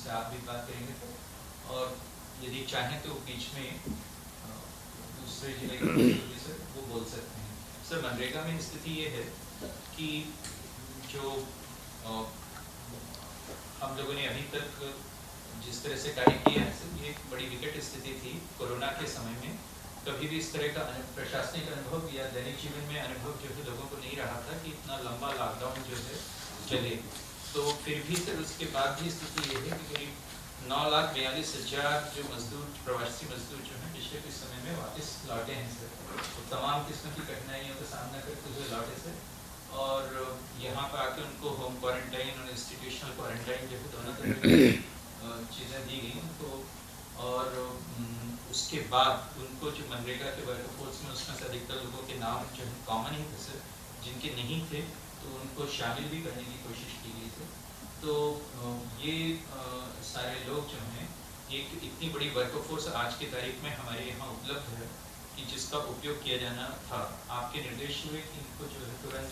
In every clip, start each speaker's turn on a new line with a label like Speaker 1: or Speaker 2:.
Speaker 1: उससे आप भी बात करेंगे और यदि चाहें तो बीच में दूसरे जिले के सर वो बोल सकते हैं। सर मनरेगा में स्थिति ये है कि जो हम लोगों ने अभी तक जिस तरह से कार्य किया है सर, ये एक बड़ी विकट स्थिति थी कोरोना के समय में। कभी भी इस तरह का प्रशासनिक अनुभव या दैनिक जीवन में अनुभव जो है लोगों को नहीं रहा था कि इतना लंबा लॉकडाउन जो है चले। तो फिर भी सर उसके बाद भी स्थिति ये है कि करीब 9,42,000 जो मजदूर, प्रवासी मजदूर जो हैं पिछले कुछ समय में वापस लौटे हैं सर। तो तमाम किस्म की कठिनाइयों का सामना करते हुए लौटे सर, और यहाँ पर आके उनको होम क्वारंटाइन और इंस्टीट्यूशनल क्वारंटाइन जो है दोनों तरह की चीज़ें दी गई उनको। और उसके बाद उनको जो मनरेगा के वर्कफोर्स में उसमें से अधिकतर लोगों के नाम जो है कॉमन ही थे सर, जिनके नहीं थे तो उनको शामिल भी करने की कोशिश की गई थी। तो ये सारे लोग जो हैं, एक इतनी बड़ी वर्कफोर्स आज की तारीख में हमारे यहाँ उपलब्ध है कि जिसका उपयोग किया जाना था। आपके निर्देश हुए कि इनको जो है तुरंत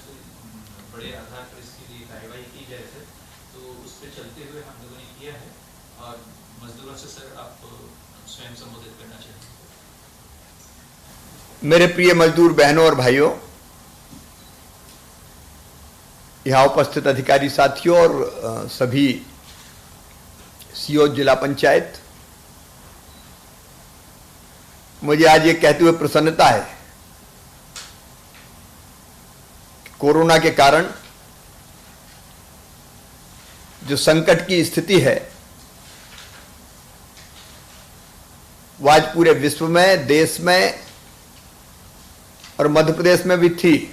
Speaker 1: बड़े आधार पर इसके लिए कार्यवाही की जाए सर, तो उस पर चलते हुए हम लोगों ने किया है। और मजदूरों से सर आप स्वयं संबोधित करना चाहिए।
Speaker 2: मेरे प्रिय मजदूर बहनों और भाइयों, यहाँ उपस्थित अधिकारी साथियों और सभी सीओ जिला पंचायत, मुझे आज ये कहते हुए प्रसन्नता है कोरोना के कारण जो संकट की स्थिति है वो आज पूरे विश्व में, देश में और मध्य प्रदेश में भी थी,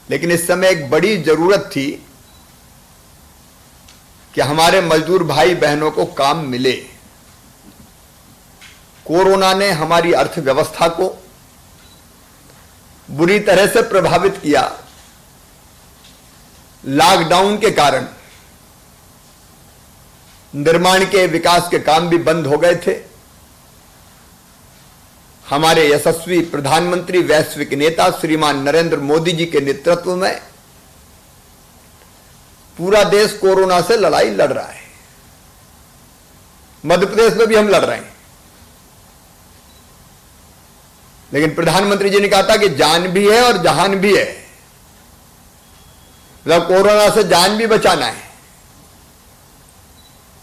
Speaker 2: लेकिन इस समय एक बड़ी जरूरत थी कि हमारे मजदूर भाई बहनों को काम मिले। कोरोना ने हमारी अर्थव्यवस्था को बुरी तरह से प्रभावित किया। लॉकडाउन के कारण निर्माण के, विकास के काम भी बंद हो गए थे। हमारे यशस्वी प्रधानमंत्री, वैश्विक नेता श्रीमान नरेंद्र मोदी जी के नेतृत्व में पूरा देश कोरोना से लड़ाई लड़ रहा है। मध्य प्रदेश में भी हम लड़ रहे हैं, लेकिन प्रधानमंत्री जी ने कहा था कि जान भी है और जहान भी है। मतलब कोरोना से जान भी बचाना है,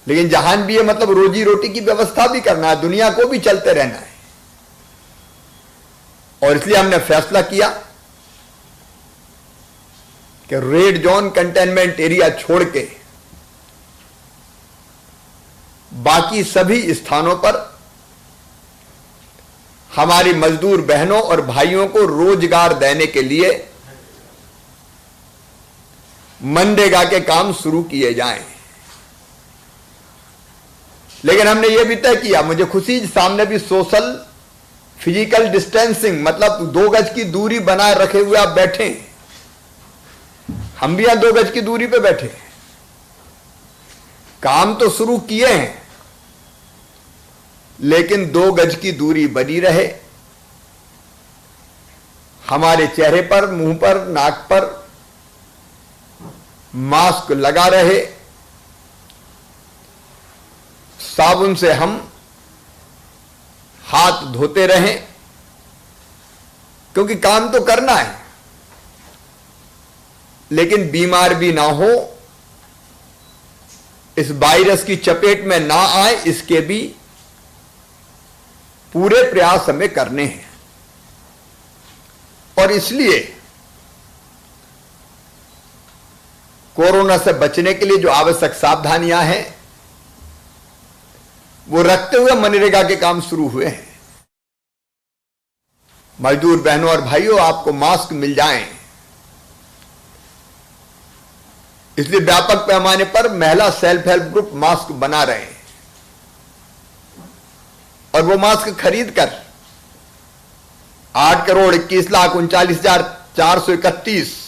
Speaker 2: लेकिन जहान भी है मतलब रोजी रोटी की व्यवस्था भी करना है, दुनिया को भी चलते रहना है। और इसलिए हमने फैसला किया कि रेड जोन, कंटेनमेंट एरिया छोड़ के बाकी सभी स्थानों पर हमारी मजदूर बहनों और भाइयों को रोजगार देने के लिए मनरेगा के काम शुरू किए जाएं। लेकिन हमने यह भी तय किया, मुझे खुशी, सामने भी सोशल फिजिकल डिस्टेंसिंग, मतलब 2 गज की दूरी बनाए रखे हुए आप बैठे। हम भी यहां 2 गज की दूरी पे बैठे, काम तो शुरू किए हैं, लेकिन 2 गज की दूरी बनी रहे। हमारे चेहरे पर, मुंह पर, नाक पर मास्क लगा रहे। साबुन से हम हाथ धोते रहें, क्योंकि काम तो करना है, लेकिन बीमार भी ना हो, इस वायरस की चपेट में ना आए, इसके भी पूरे प्रयास हमें करने हैं। और इसलिए कोरोना से बचने के लिए जो आवश्यक सावधानियां हैं वो रखते हुए मनरेगा के काम शुरू हुए हैं। मजदूर बहनों और भाइयों, आपको मास्क मिल जाएं, इसलिए व्यापक पैमाने पर महिला सेल्फ हेल्प ग्रुप मास्क बना रहे हैं। और वो मास्क खरीद कर 8,21,39,431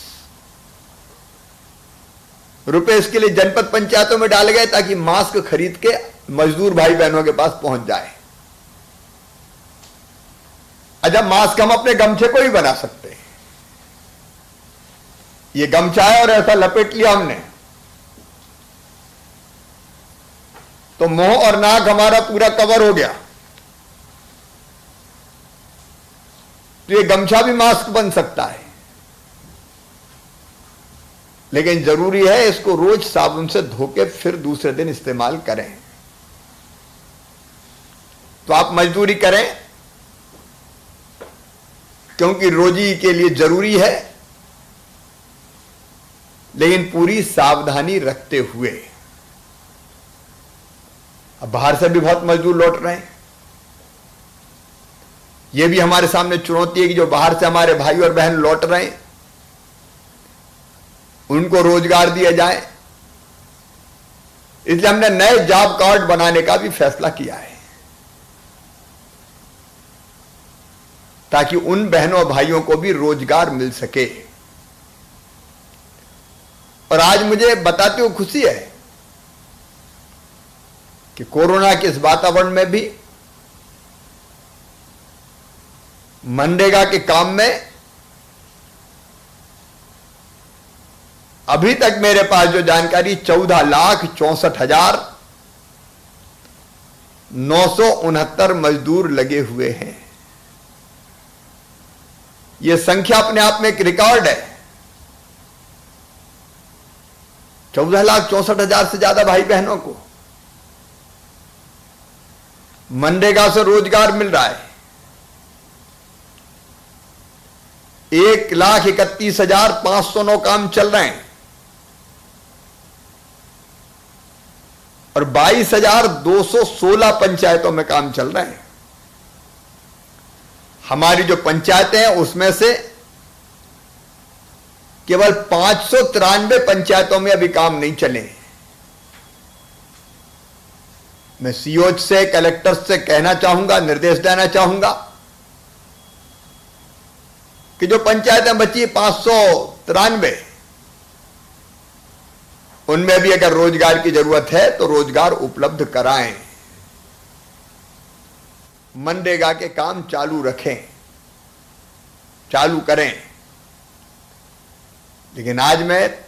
Speaker 2: रुपए इसके लिए जनपद पंचायतों में डाले गए, ताकि मास्क खरीद के मजदूर भाई बहनों के पास पहुंच जाए। अच्छा, मास्क हम अपने गमछे को ही बना सकते हैं। ये गमछा है और ऐसा लपेट लिया हमने, तो मुंह और नाक हमारा पूरा कवर हो गया, तो ये गमछा भी मास्क बन सकता है। लेकिन जरूरी है इसको रोज साबुन से धो के फिर दूसरे दिन इस्तेमाल करें। तो आप मजदूरी करें क्योंकि रोजी के लिए जरूरी है, लेकिन पूरी सावधानी रखते हुए। अब बाहर से भी बहुत मजदूर लौट रहे हैं, यह भी हमारे सामने चुनौती है कि जो बाहर से हमारे भाई और बहन लौट रहे हैं उनको रोजगार दिया जाए। इसलिए हमने नए जॉब कार्ड बनाने का भी फैसला किया है, ताकि उन बहनों और भाइयों को भी रोजगार मिल सके। और आज मुझे बताते हुए खुशी है कि कोरोना के इस वातावरण में भी मनरेगा के काम में अभी तक मेरे पास जो जानकारी 14,64,969 मजदूर लगे हुए हैं। यह संख्या अपने आप में एक रिकॉर्ड है। 14,64,000 से ज्यादा भाई बहनों को मनरेगा से रोजगार मिल रहा है। 1,31,509 काम चल रहे हैं और 22,216 पंचायतों में काम चल रहे हैं। हमारी जो पंचायतें हैं उसमें से केवल 593 पंचायतों में अभी काम नहीं चले। मैं सीओ से, कलेक्टर से कहना चाहूंगा, निर्देश देना चाहूंगा कि जो पंचायतें बची 593, उनमें भी अगर रोजगार की जरूरत है तो रोजगार उपलब्ध कराएं। मनरेगा के काम चालू रखें, चालू करें। लेकिन आज मैं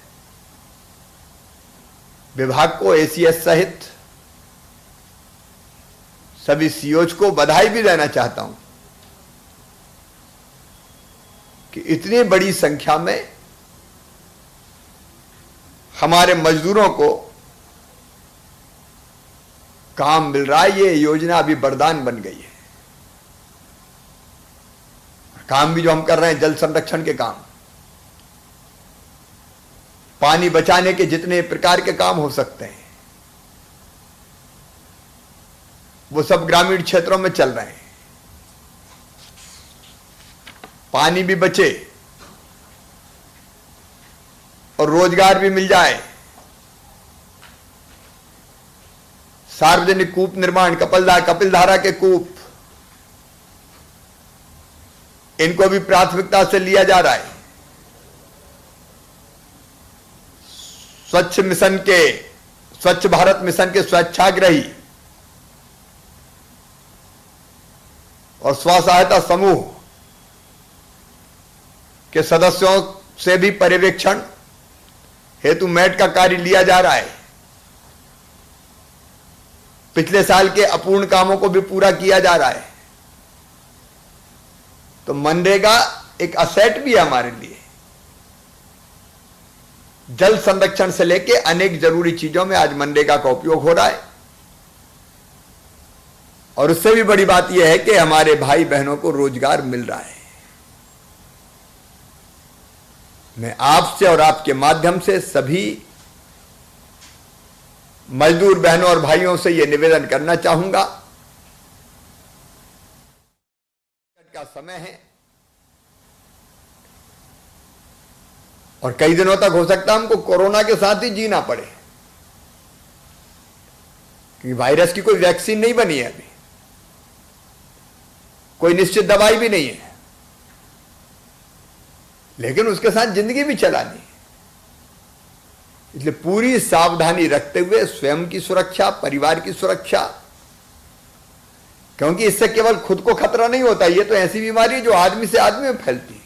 Speaker 2: विभाग को, एसीएस सहित सभी सीओज को बधाई भी देना चाहता हूं कि इतनी बड़ी संख्या में हमारे मजदूरों को काम मिल रहा है। ये योजना अभी वरदान बन गई है। काम भी जो हम कर रहे हैं, जल संरक्षण के काम, पानी बचाने के जितने प्रकार के काम हो सकते हैं वो सब ग्रामीण क्षेत्रों में चल रहे हैं। पानी भी बचे और रोजगार भी मिल जाए। सार्वजनिक कूप निर्माण, कपिलधारा के कूप, इनको भी प्राथमिकता से लिया जा रहा है। स्वच्छ भारत मिशन के स्वच्छाग्रही और स्व सहायता समूह के सदस्यों से भी पर्यवेक्षण हेतु मैट का कार्य लिया जा रहा है। पिछले साल के अपूर्ण कामों को भी पूरा किया जा रहा है। तो मनरेगा एक असेट भी है हमारे लिए। जल संरक्षण से लेके अनेक जरूरी चीजों में आज मनरेगा का उपयोग हो रहा है। और उससे भी बड़ी बात यह है कि हमारे भाई बहनों को रोजगार मिल रहा है। मैं आपसे और आपके माध्यम से सभी मजदूर बहनों और भाइयों से यह निवेदन करना चाहूंगा, का समय है और कई दिनों तक हो सकता है हमको कोरोना के साथ ही जीना पड़े, क्योंकि वायरस की कोई वैक्सीन नहीं बनी है अभी, कोई निश्चित दवाई भी नहीं है, लेकिन उसके साथ जिंदगी भी चलानी। इसलिए पूरी सावधानी रखते हुए स्वयं की सुरक्षा, परिवार की सुरक्षा, क्योंकि इससे केवल खुद को खतरा नहीं होता, ये तो ऐसी बीमारी है जो आदमी से आदमी में फैलती है।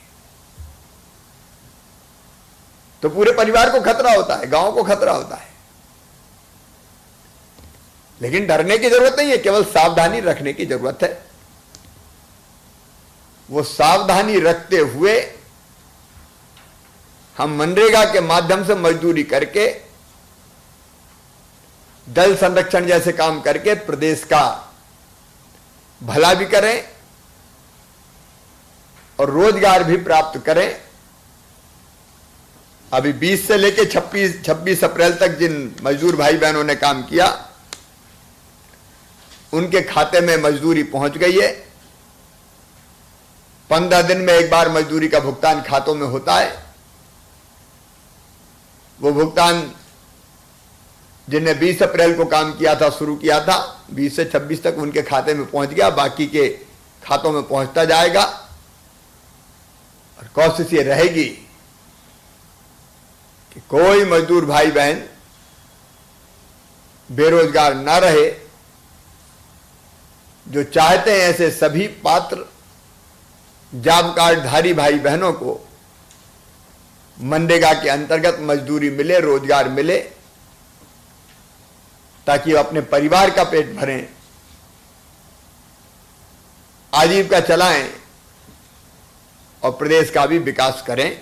Speaker 2: तो पूरे परिवार को खतरा होता है, गांव को खतरा होता है। लेकिन डरने की जरूरत नहीं है, केवल सावधानी रखने की जरूरत है। वो सावधानी रखते हुए हम मनरेगा के माध्यम से मजदूरी करके, जल संरक्षण जैसे काम करके प्रदेश का भला भी करें और रोजगार भी प्राप्त करें। अभी 20 से लेकर 26 अप्रैल तक जिन मजदूर भाई बहनों ने काम किया, उनके खाते में मजदूरी पहुंच गई है। 15 दिन में एक बार मजदूरी का भुगतान खातों में होता है। वो भुगतान जिनने 20 अप्रैल को काम किया था, शुरू किया था, 20 से 26 तक उनके खाते में पहुंच गया, बाकी के खातों में पहुंचता जाएगा। और कोशिश ये रहेगी कि कोई मजदूर भाई बहन बेरोजगार ना रहे। जो चाहते हैं ऐसे सभी पात्र जॉब कार्डधारी भाई बहनों को मनरेगा के अंतर्गत मजदूरी मिले, रोजगार मिले, ताकि वो अपने परिवार का पेट भरें, आजीविका चलाएं और प्रदेश का भी विकास करें।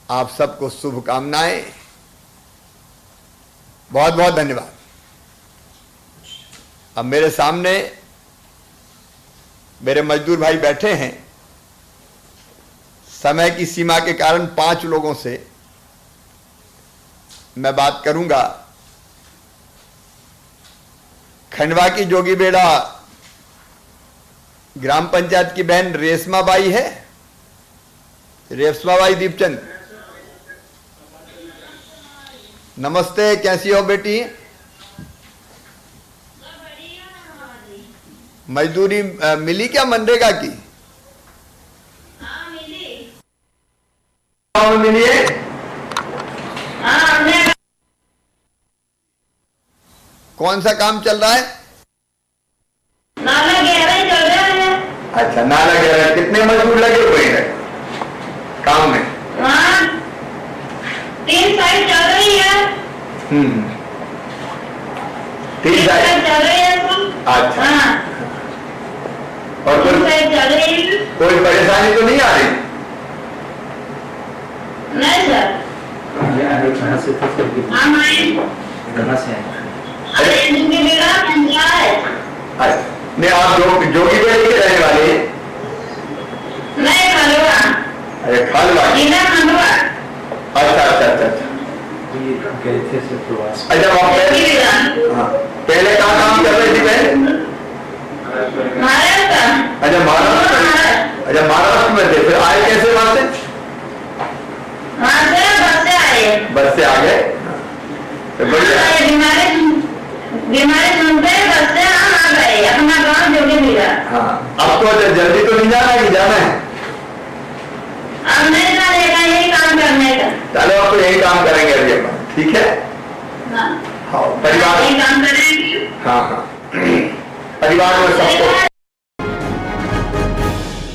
Speaker 2: आप सबको शुभकामनाएं। बहुत बहुत धन्यवाद। अब मेरे सामने मेरे मजदूर भाई बैठे हैं। समय की सीमा के कारण 5 लोगों से मैं बात करूंगा। खंडवा की जोगीबेड़ा ग्राम पंचायत की बहन रेशमा बाई है। रेशमा बाई दीपचंद, नमस्ते, कैसी हो बेटी? मजदूरी मिली क्या मनरेगा की? मिली है? कौन सा काम चल रहा है?
Speaker 3: नाला गहरा चल रहा है।
Speaker 2: अच्छा, नाला गहरा। कितने मजदूर लगे हुए हैं काम में?
Speaker 3: वहाँ 3 साइड चल रही है।
Speaker 2: 3 साइड
Speaker 3: चल रही है तो।
Speaker 2: अच्छा।
Speaker 3: हाँ।
Speaker 2: और
Speaker 3: 3 साइड चल रही है।
Speaker 2: कोई परेशानी तो नहीं आ रही?
Speaker 3: नहीं सर। हम आए। अरे जोगीबेड़ा पंचायत।
Speaker 2: नहीं, आप जोगीबेड़ा के रहने वाले?
Speaker 3: नहीं, खंडवा।
Speaker 2: अरे खंडवा।
Speaker 3: जिला खंडवा।
Speaker 2: अच्छा अच्छा अच्छा अच्छा। अच्छा, पहले कहाँ काम कर रही थी बहन?
Speaker 3: महाराष्ट्र।
Speaker 2: अच्छा, महाराष्ट्र। अच्छा, महाराष्ट्र में थे, फिर आए कैसे वहां से?
Speaker 3: वहाँ से बस से आए।
Speaker 2: बस से आ गए?
Speaker 3: बीमारी सुनते बस से हम आ गए अपना गाँव जोगीबेड़ा।
Speaker 2: हाँ, अब तो जल्दी तो नहीं जाना है कि जाना है?
Speaker 3: अब नहीं जानेगा, यही काम करने का।
Speaker 2: चलो, अब तो यही काम करेंगे अभी अपन, ठीक है?
Speaker 3: हाँ,
Speaker 2: हाँ, परिवार
Speaker 3: यही काम करेंगे।
Speaker 2: हाँ हाँ परिवार में सबको